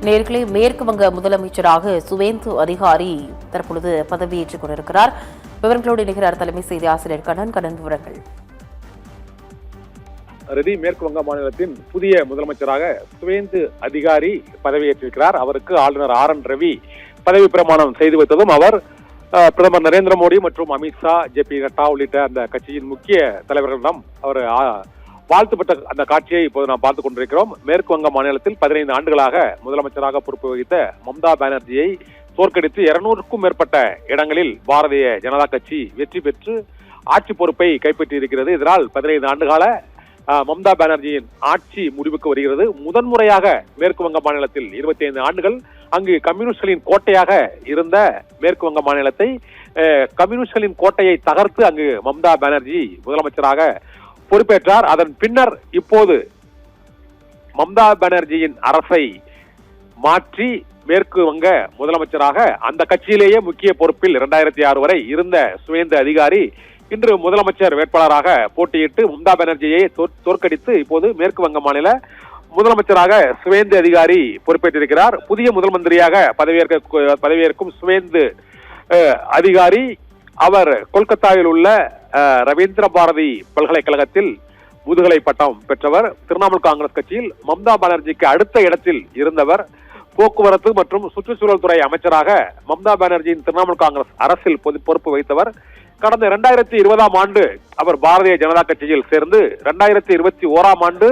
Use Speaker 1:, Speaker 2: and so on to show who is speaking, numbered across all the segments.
Speaker 1: நேர்களே, மேற்கு வங்க முதலமைச்சராக சுவேந்து அதிகாரி தற்பொழுது பதவியேற்றுக் கொண்டிருக்கிறார். விவரங்களோடு இணைகிறார் தலைமை செய்தி ஆசிரியர் கண்ணன். விவரங்கள்.
Speaker 2: மேற்கு வங்க மாநிலத்தின் புதிய முதலமைச்சராக சுவேந்து அதிகாரி பதவியேற்றிருக்கிறார். அவருக்கு ஆளுநர் RN ரவி பதவி பிரமாணம் செய்து வைத்ததும் அவர் பிரதமர் நரேந்திர மோடி மற்றும் அமித்ஷா, JP நட்டா உள்ளிட்ட அந்த கட்சியின் முக்கிய தலைவர்களிடம் அவர் வாழ்த்து பெற்ற அந்த காட்சியை இப்போது நாம் பார்த்துக் கொண்டிருக்கிறோம். மேற்கு வங்க மாநிலத்தில் 15 ஆண்டுகளாக முதலமைச்சராக பொறுப்பு வகித்த மம்தா பானர்ஜியை தோற்கடித்து 200க்கும் மேற்பட்ட இடங்களில் பாரதிய ஜனதா கட்சி வெற்றி பெற்று ஆட்சி பொறுப்பை கைப்பற்றி இருக்கிறது. இதனால் 15 ஆண்டுகால மம்தா பானர்ஜியின் ஆட்சி முடிவுக்கு வருகிறது. முதன்முறையாக மேற்கு வங்க மாநிலத்தில் 25 ஆண்டுகள் அங்கு கம்யூனிஸ்ட்களின் கோட்டையாக இருந்த மேற்கு வங்க மாநிலத்தை கம்யூனிஸ்ட்களின் கோட்டையை தகர்த்து அங்கு மம்தா பானர்ஜி முதலமைச்சராக பொறுப்பேற்றார். அதன் பின்னர் இப்போது மம்தா பானர்ஜியின் அரசை மாற்றி மேற்கு வங்க முதலமைச்சராக அந்த கட்சியிலேயே முக்கிய பொறுப்பில் 2006 வரை இருந்த சுவேந்து அதிகாரி இன்று முதலமைச்சர் வேட்பாளராக போட்டியிட்டு மம்தா பானர்ஜியை தோற்கடித்து இப்போது மேற்கு வங்க மாநில முதலமைச்சராக சுவேந்து அதிகாரி பொறுப்பேற்றிருக்கிறார். புதிய முதல் மந்திரியாக பதவியேற்கும் சுவேந்து அதிகாரி அவர் கொல்கத்தாவில் உள்ள ரவீந்திர பாரதி பல்கலைக்கழகத்தில் முதுகலை பட்டம் பெற்றவர். திரிணாமுல் காங்கிரஸ் கட்சியில் மம்தா பானர்ஜிக்கு அடுத்த இடத்தில் இருந்தவர். போக்குவரத்து மற்றும் சுற்றுச்சூழல் துறை அமைச்சராக மம்தா பானர்ஜியின் திரிணாமுல் காங்கிரஸ் அரசில் பொறுப்பு வைத்தவர். கடந்த 2020ஆம் ஆண்டு அவர் பாரதிய ஜனதா கட்சியில் சேர்ந்து 2021ஆம் ஆண்டு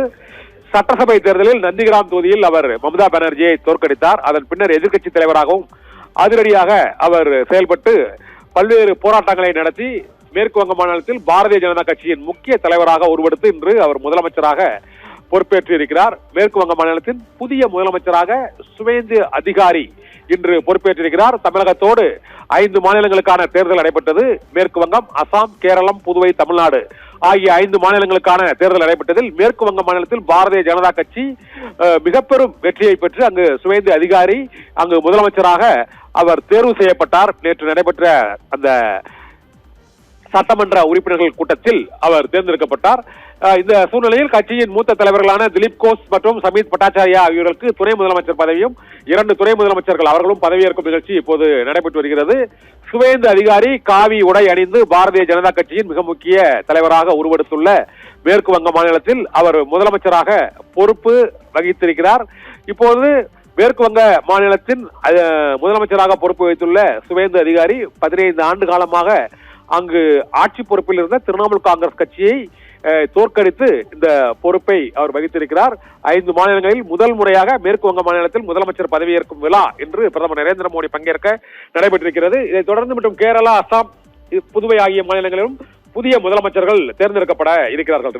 Speaker 2: சட்டசபை தேர்தலில் நந்திகிராம் தொகுதியில் அவர் மம்தா பானர்ஜியை தோற்கடித்தார். அதன் பின்னர் எதிர்க்கட்சி தலைவராகவும் அதிரடியாக அவர் செயல்பட்டு பல்வேறு போராட்டங்களை நடத்தி மேற்கு வங்க மாநிலத்தில் பாரதிய ஜனதா கட்சியின் முக்கிய தலைவராக உருவெடுத்து இன்று அவர் முதலமைச்சராக பொறுப்பேற்று இருக்கிறார். மேற்கு வங்க மாநிலத்தின் புதிய முதலமைச்சராக சுவேந்து அதிகாரி இன்று பொறுப்பேற்றிருக்கிறார். தமிழகத்தோடு 5 மாநிலங்களுக்கான தேர்தல் நடைபெற்றது. மேற்கு வங்கம், அசாம், கேரளம், புதுவை, தமிழ்நாடு ஆகிய 5 மாநிலங்களுக்கான தேர்தல் நடைபெற்றதில் மேற்கு வங்க மாநிலத்தில் பாரதிய ஜனதா கட்சி மிக பெரும் வெற்றியை பெற்று அங்கு சுவேந்து அதிகாரி அங்கு முதலமைச்சராக அவர் தேர்வு செய்யப்பட்டார். நேற்று நடைபெற்ற அந்த சட்டமன்ற உறுப்பினர்கள் கூட்டத்தில் அவர் தேர்ந்தெடுக்கப்பட்டார். இந்த சூழ்நிலையில் கட்சியின் மூத்த தலைவர்களான திலீப் கோஷ் மற்றும் சமீத் பட்டாச்சாரியா ஆகியோருக்கு துணை முதலமைச்சர் பதவியும் 2 துணை முதலமைச்சர்கள் அவர்களும் பதவியேற்கும் நிகழ்ச்சி இப்போது நடைபெற்று வருகிறது. சுவேந்து அதிகாரி காவி உடை அணிந்து பாரதிய ஜனதா கட்சியின் மிக முக்கிய தலைவராக உருவெடுத்துள்ள மேற்கு வங்க மாநிலத்தில் அவர் முதலமைச்சராக பொறுப்பு வகித்திருக்கிறார். இப்போது மேற்கு வங்க மாநிலத்தின் முதலமைச்சராக பொறுப்பு வைத்துள்ள சுவேந்து அதிகாரி 15 ஆண்டு காலமாக அங்கு ஆட்சி பொறுப்பில் இருந்த திரிணாமுல் காங்கிரஸ் கட்சியை தோற்கடித்து இந்த பொறுப்பை அவர் வகித்திருக்கிறார். 5 மாநிலங்களில் முதல் முறையாக மேற்கு வங்க மாநிலத்தில் முதலமைச்சர் பதவியேற்கும் விழா என்று பிரதமர் நரேந்திர மோடி பங்கேற்க நடைபெற்றிருக்கிறது. இதைத் தொடர்ந்து மற்றும் கேரளா, அசாம், புதுவை ஆகிய மாநிலங்களிலும் புதிய முதலமைச்சர்கள் தேர்ந்தெடுக்கப்பட இருக்கிறார்கள்.